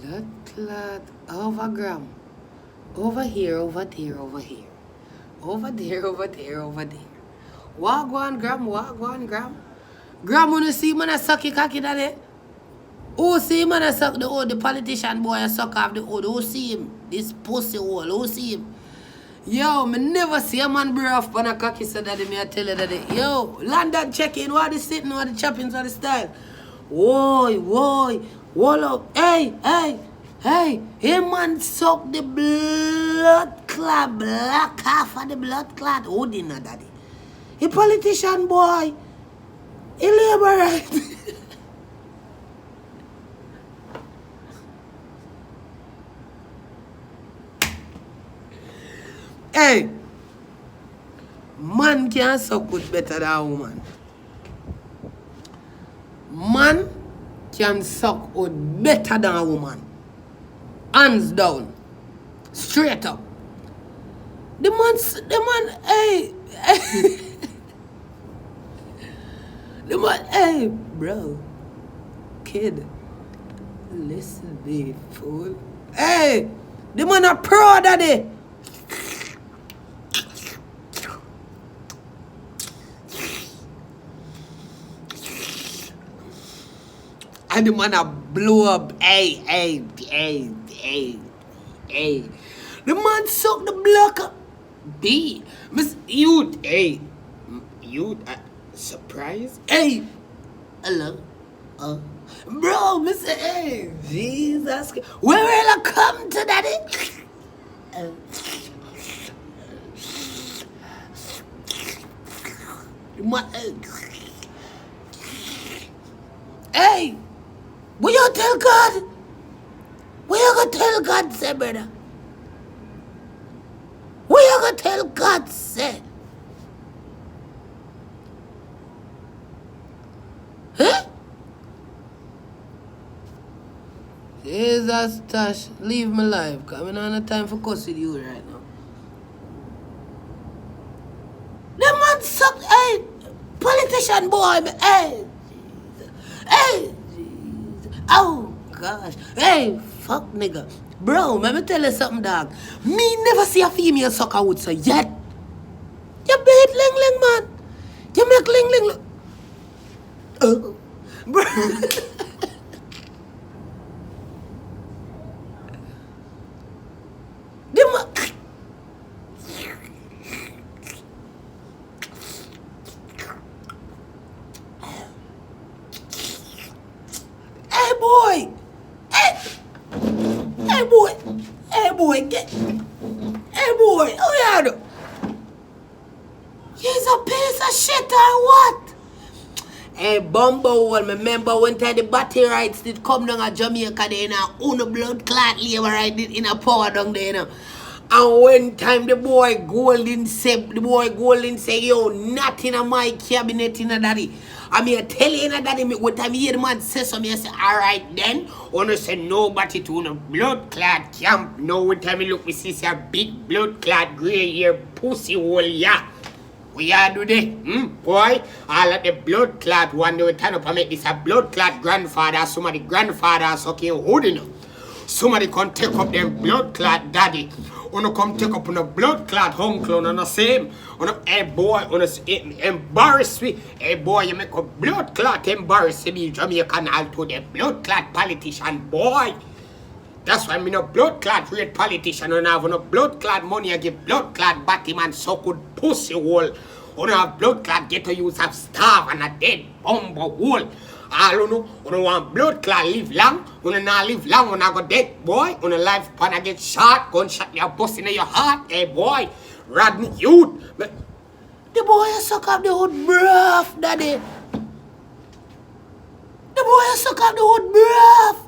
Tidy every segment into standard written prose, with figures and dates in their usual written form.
Blood clot over gram. Over here, over there, over here. Over there, over there, over there. Walk one gram, walk one gram. Gram, when you see man a suck your cocky daddy. Who see man a suck the old, the politician boy a suck off the old. Who see him? This pussy hole, who see him? Yo, me never see a man brew off on a cocky so daddy, me I tell you daddy. Yo, London check-in, what the sitting, what the choppings, what the style. Whoa, wall up. Hey, him man suck the blood clot, black half of the blood clot. Who did not daddy? He politician boy. He labor right. Hey, man can suck good better than a woman. Man can suck out better than a woman. Hands down. Straight up. The man, hey. The man, hey, bro. Kid. Listen, me, fool. Hey, the man a pro daddy. And the man a blow up. Hey. The man suck the block up. B. Miss Youth. Hey. Youth. Surprise. Hey. Hello. Bro, Mr. Hey. Jesus. Where will I come to daddy? Hey. Will you tell God? Will you go tell God, say, brother? Will you go tell God, say? Huh? Jesus, Tash, leave my life. Because I don't have time for cussing you right now. The man sucked, hey, politician boy, hey. Hey. Oh, gosh. Hey, fuck, nigga. Bro, let me tell you something, dog. Me never see a female suck a wood so yet. You beat ling, man. You make ling look. Bro. Hey boy, oh yeah. He's a piece of shit or what? Hey Bumbo, remember when time the battery rights did come down at Jamaica there now, on the blood clot labor right in a power down there now. And when time the boy Golden say, yo, not in a my cabinet in a daddy. I mean, I tell you in a daddy, when time you hear the man say something, I say, alright then. Wanna say nobody to no blood clot camp. No, when time you look, we see a big blood clot gray hair pussy hole, yeah. We are do this, boy. All of the blood clot one day we turn up and make this a blood clot grandfather. Somebody grandfather sucking hooding up. Somebody can take up them blood clot daddy. Wanna come take up on a blood clot uncle on the same. On a hey boy, on a embarrass me. Hey boy, you make a blood clot embarrass me. Jamaican all to the blood clot politician boy. That's why I'm no blood clot rate politician and I have no blood clot money. I give blood clot Batman so good pussy hole. On have blood clot get to use have starve and a dead bomb hole. I don't know, when want blood clot live long, when not live long, when I go dead, boy, when a life pan I get shot, gunshot your bust in your heart, hey boy, Rodney Youth. But the boy suck up the hood breath, daddy. The boy suck up the hood breath.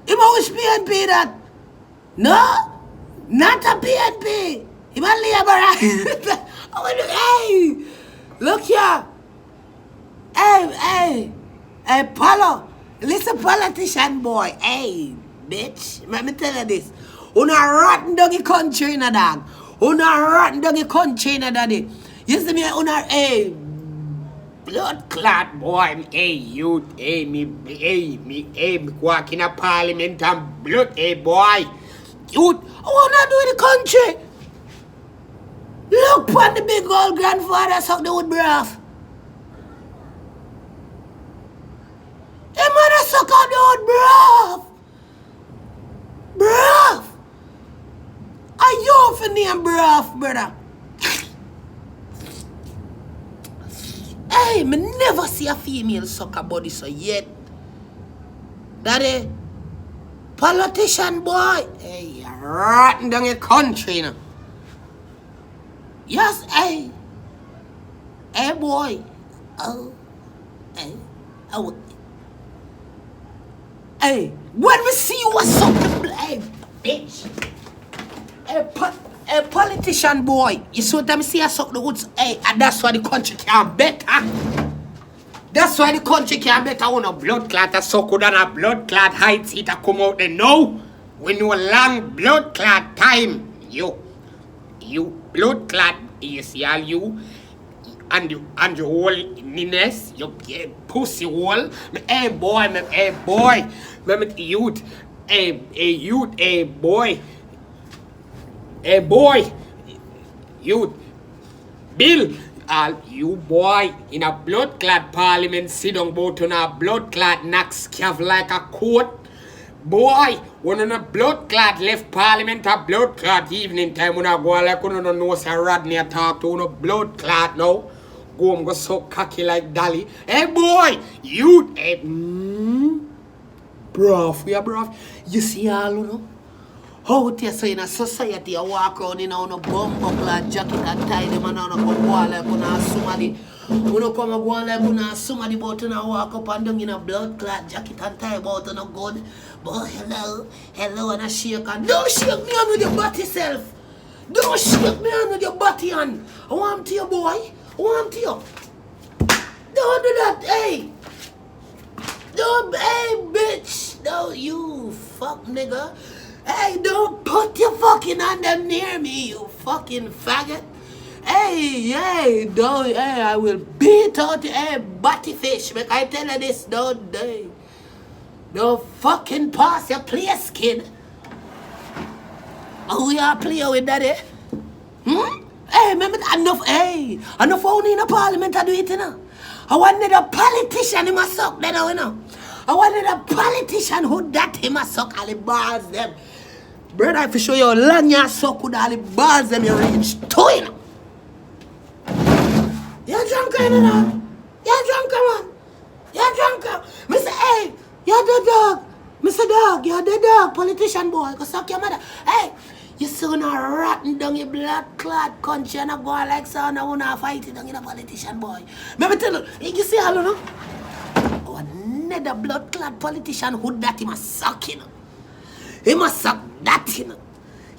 Him a wish PNP that? No, not a PNP. Him a labor. Hey, look here. Hey, Paulo, listen, politician boy. Hey, bitch, let me tell you this. Una rotten doggy country in a dog. Una rotten doggy country in a daddy. You see me, una, hey, blood clot boy. Hey, you, hey, me, walk in a parliament and blood, hey, boy. You, what I do in the country? Look on the big old grandfather suck the wood breath. Hey, mother suck out the wood breath. Breath. Are you for name breath, brother? Hey, me never see a female suck a body so yet. Daddy, politician boy. Hey, you're rotten down your country, you know. Yes, hey. Hey, boy. Oh. Hey. Oh. Hey, when we see you, what's up? Hey, bitch. Hey, politician boy. You see what I see? I suck the woods. Hey, and that's why the country can't bet, huh? That's why the country can't bet. I want a blood clot. I suck good and a blood clot heights. It come out there now. We know long blood clot time. You blood clot. You see all you. And your whole ness, your pussy hole. Hey boy, hey boy. Youth. Hey youth, hey boy. Hey boy. Youth. Bill. You boy in a blood clot parliament sit down bout on a blood clot knock scav like a coat. Boy, when on a blood clot left parliament a blood clot evening time when I go like when no know say Rodney talk to no blood clot now. Go and go so cocky like Dolly. Hey boy, you hey, bruv, we are bruv. You see all you know? How it is so in a society you walk around in a bumbuckler jacket and tie them and on go like on somebody. You come and go like on somebody but you walk up and down in a blood clot jacket and tie about on a good. But hello and a shake and don't shake me on with your body self. Don't shake me on with your body hand. I want to you boy. I want to you. Don't do that, hey. Don't, hey bitch. No, you fuck nigga. Hey, don't put your fucking hand near me, you fucking faggot. Hey, don't, hey, I will beat out your hey, butty fish. Make I tell you this, don't, don't fucking pass your place, kid. Oh, we are playing with that, eh? Hey, remember, enough only in the parliament to do it, you know. I wanted a politician in my sock, you know. I wanted a politician who that him a suck all the balls them. Brother, if you show you long your suck with all the balls them you reach to you know. You're drunk, you know. You're drunk, man. You're drunk. Me say, hey, you're the dog. Me say, dog, you're the dog, politician boy. Go suck your mother. Hey, you soon are rotten down your blood clot country and I go like so and I wanna fight it down in a politician boy. Maybe tell you see how you know? Another blood clot politician who that he must suck, you know. He must suck that, you know.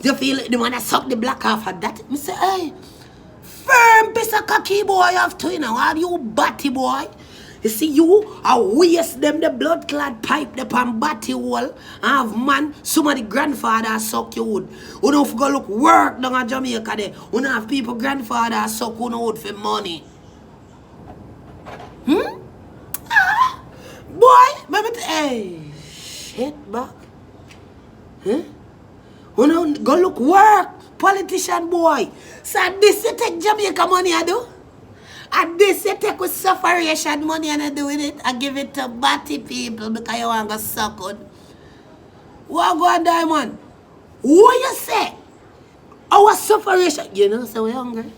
You feel the man that suck the black off of that? Me say, hey, firm piece of cocky boy you have to, you know. Are you batty boy? You see, you are waste them the blood clot pipe the pan batty hole and have man, somebody grandfather suck your wood. You don't go look work down at Jamaica there. You don't have people grandfather suck you wood for money. Boy, maybe hey, shit back. Huh? You know, go look work, politician boy. So this you take Jamaica money I do? And this you take with sufferation money and I do with it. I give it to batty people because you want to suck on. What go on diamond? What you say? Our sufferation. You know, so we're hungry.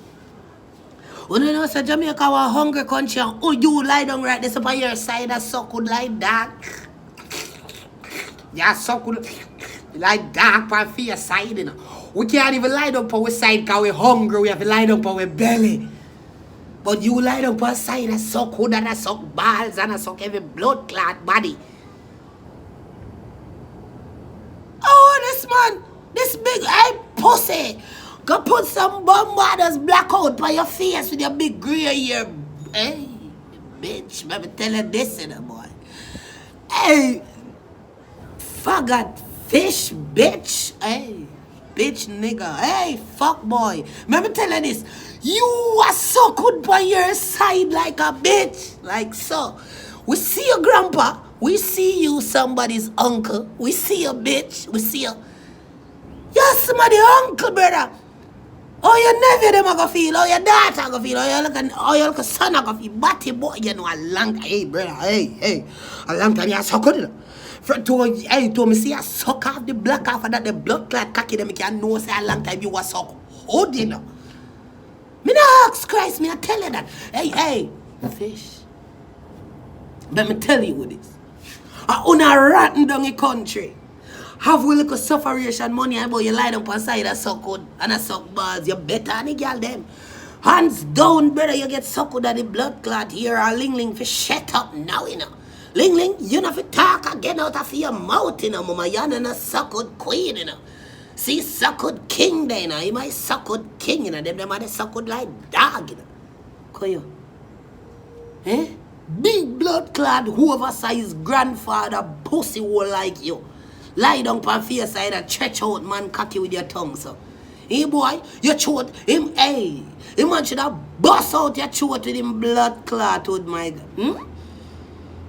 You know, so Jamaica was a hungry country and oh, you lie down right this up on your side and suck good like that. Yeah, suck good like that on your side, you know. We can't even lie down on our side because we're hungry. We have to lie down on our belly. But you lie down on our side and suck hood and I suck balls and I suck every blood clot body. Oh, this man, this big eye pussy. Go put some bombarder's blackout by your face with your big grey hair. Hey, bitch, let me tell you this, you know, boy. Hey, faggot fish, bitch. Hey, bitch nigga. Hey, fuck boy. Let me tell you this. You are so good by your side like a bitch. Like so. We see your grandpa. We see you somebody's uncle. We see your bitch. We see your... You're somebody's uncle, brother. Oh, your nephew them a go feel. Oh, your daughter a go feel. Oh, your little son a go feel. Batty boy, you know, a long time. Hey, brother. Hey. A long time you so good. To me see you suck off the black off of that the blood clot cocky them can know say a long time you was suck. Hold you know. Me no ask Christ, me I tell you that. Hey, fish. Let me tell you what this. I own a rotten down the country. Have we little sufferation money about you lie down on side and suck good and a suck balls. You better than the girl them. Hands down, brother, you get suck good at the blood clot here or ling for shut up now, you know. Ling, you know, if you talk again out of your mouth, you know, mama, you're not a suckud queen, you know. See, suckud king, then, you know, you might suckud king, you know, them are the suckud like dog, you know. Koyo. Eh? Big blood clad, oversized grandfather, pussy hole like you. Lie down on face side and stretch out man cocky with your tongue, so. Hey, boy, your throat, him, hey. Him man should have bust out your throat with him blood clot with my God.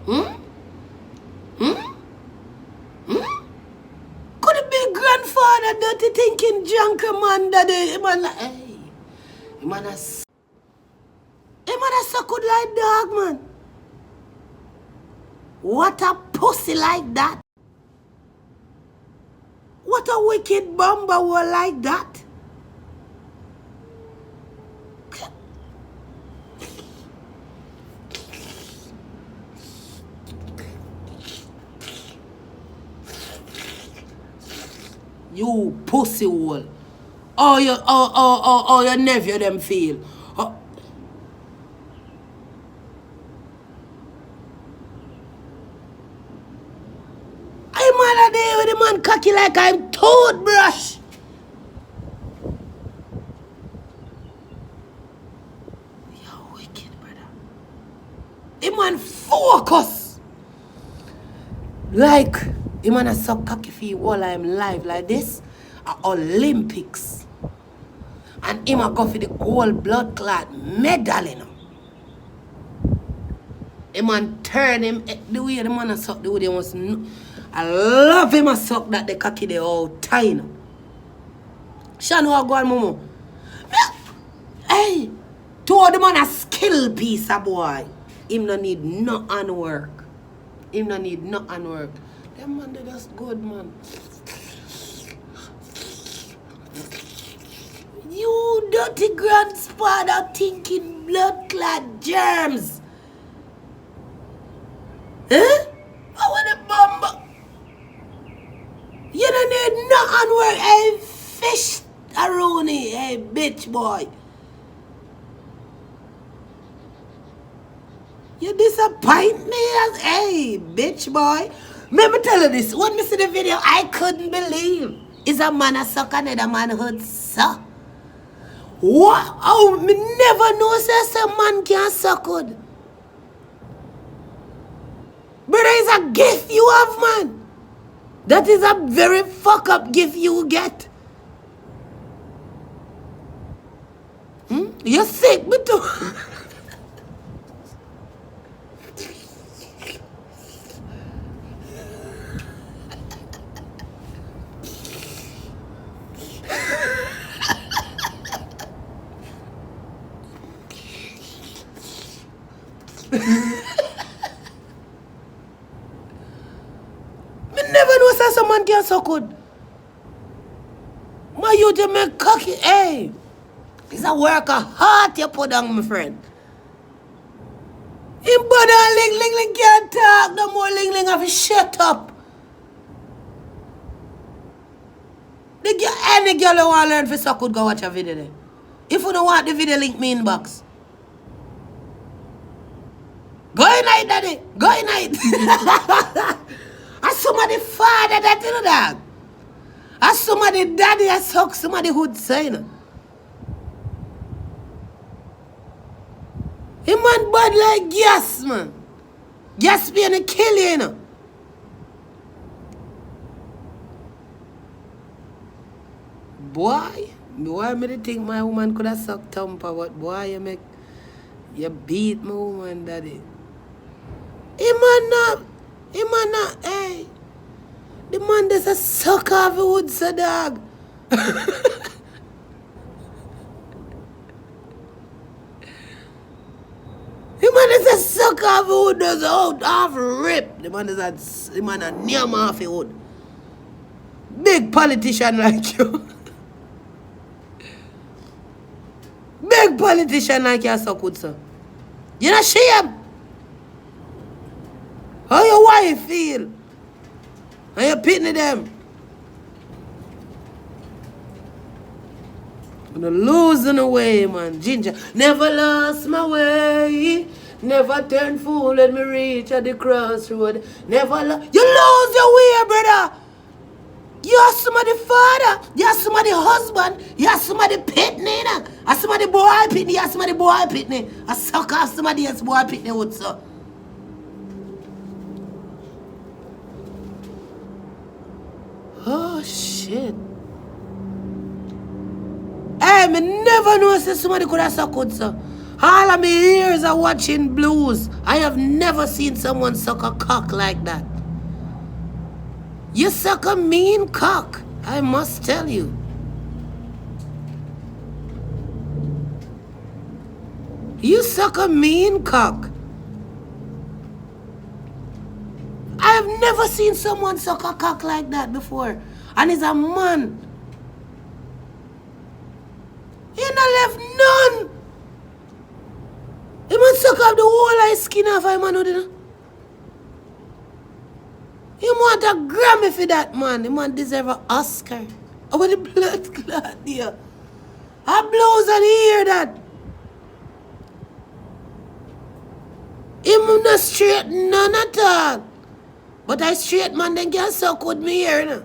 Could it be grandfather dirty thinking junker man that the man like hey. Him man a suck good like dog man. What a pussy like that. What a wicked bumper were like that. You pussy hole. Oh, your nephew them feel. Oh. I'm mad there with the man cocky like I'm toothbrush. You're wicked, brother. The man focus. Like... Him man a suck cocky for while I'm live like this at Olympics. And him a go for the gold blood clot medal, you know. Him man turn him the way the man a suck the way they must I love him a suck that the cocky they all tie, you know. Shan what go on, Momo? Hey, to the man a skill piece a boy. Him no need no handwork. Him no need no handwork. Them man, they just good, man. You dirty grandfather thinking blood clot germs. Huh? I want a bomb. You don't need nothing where a fish around here, hey bitch boy. You disappoint me as hey bitch boy. Let me tell you this. When me see the video, I couldn't believe. Is a man a suck another manhood, sir? What? Oh, me never know say a man can suck good. Brother, is a gift you have, man. That is a very fuck up gift you get. You're sick, me too. Me never know say someone can so good. My you to make cocky, hey. It's a work of heart you put on, my friend. Him brother Ling can't talk no more. Ling have to shut up. Any girl who want to learn for so could go watch a video there. If you don't want the video, link me inbox. Go in night, daddy. Go in night. As somebody father that you know that. As somebody daddy I suck somebody hood sign. Him man bad like gas, man. Gas be and kill you, you know. Boy, me dey think my woman could have sucked thumper, but boy, you beat my woman, daddy. Him not, hey. The man does a suck off the wood, so dog. The man is a suck off the wood, does out half rip. The man a near off the wood. Big politician like you. Big politician like you suck wood, sir. You not shame. How your wife feel? How you pitting them? Gonna lose in a way, man. Ginger. Never lost my way. Never turn fool. Let me reach at the crossroad. Never you lose your way, brother. You are somebody father. You are somebody husband. You are somebody pitney. You somebody boy pitney. You are somebody boy pitney. I suck off somebody else boy pitney would so. Oh shit. Hey, me never know say somebody could have suck good, sir. All of my ears are watching blues. I have never seen someone suck a cock like that. You suck a mean cock, I must tell you. You suck a mean cock. I have never seen someone suck a cock like that before. And he's a man. He not left none. He must suck off the whole eye skin off him, man. He want a Grammy for that, man. He man deserve an Oscar. Over the blood clot there. I blows and hear that. Him not straight none at all. But I straight man then can suck with me here, you know.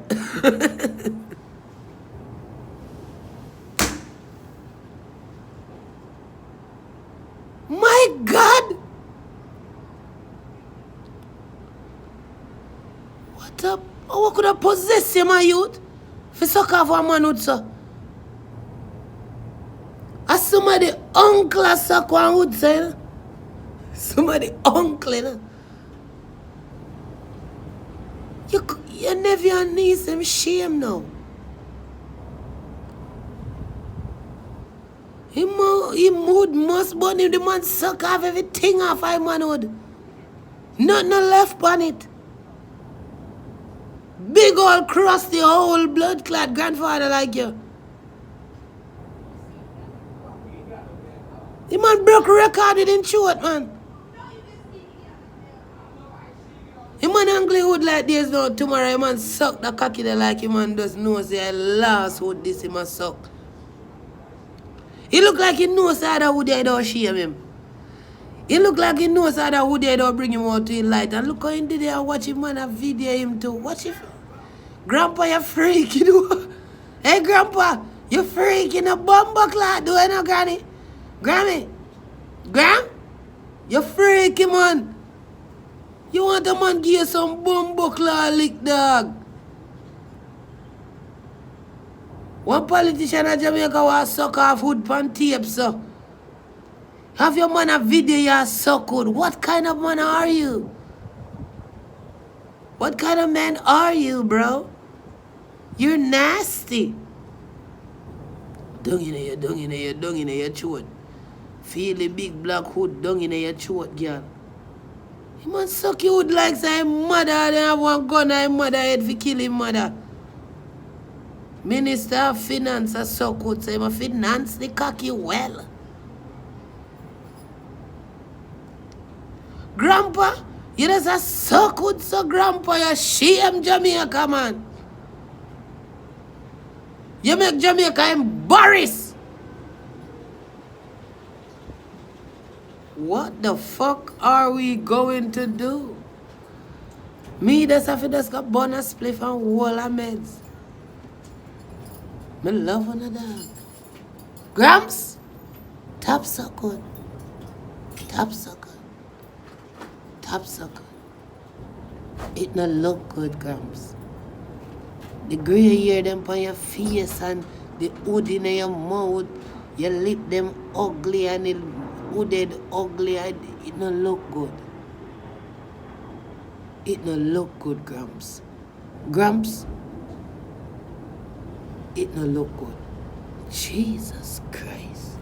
My God! What up? What could have possessed you, my youth? For suck off a man would so. As somebody uncle suck one would say, you know? Somebody uncle, you know? Your nephew and niece, them shame now. He mood must burn him. The man suck off everything off him manhood. Nothing left on it. Big old crusty whole blood clot grandfather like you. The man broke record with him short, man. The man angry hood like this now. Tomorrow, the man suck the cocky there like him man does know say I last would this him a suck. He look like he knows how that would they don't shame him. He look like he knows how that would they don't bring him out to the light. And look how he did there watch him man a video him too. Watch it. Grandpa, you freak, you know. Hey Grandpa, you freak in a bumper clot, do you know, Granny? Grammy? Gram? You freaky man. You want a man give you some bumper clot lick dog. One politician in Jamaica was suck off hood pan tape, so. Have your man a video you suck good. What kind of man are you? What kind of man are you, bro? You're nasty. Dung in your throat. Feel the big black hood dung in your throat, girl. He man suck your hood like say mother and have one gun and mother head for kill him mother. Minister of Finance a suck hood, say my finance the cocky well. Grandpa, you just a suck hood, so Grandpa, you shame Jamaica, man. You make Jamaica embarrassed. What the fuck are we going to do? Me, that's if it just got bonus spliff and wall of meds. Me love on a dog. Gramps, top suck good. Top suck good. Top suck good. It not look good, Gramps. The gray hair them on your face and the hood in your mouth, your lip them ugly and it hooded ugly, and it no look good. It no look good, Gramps. Gramps, it no look good. Jesus Christ.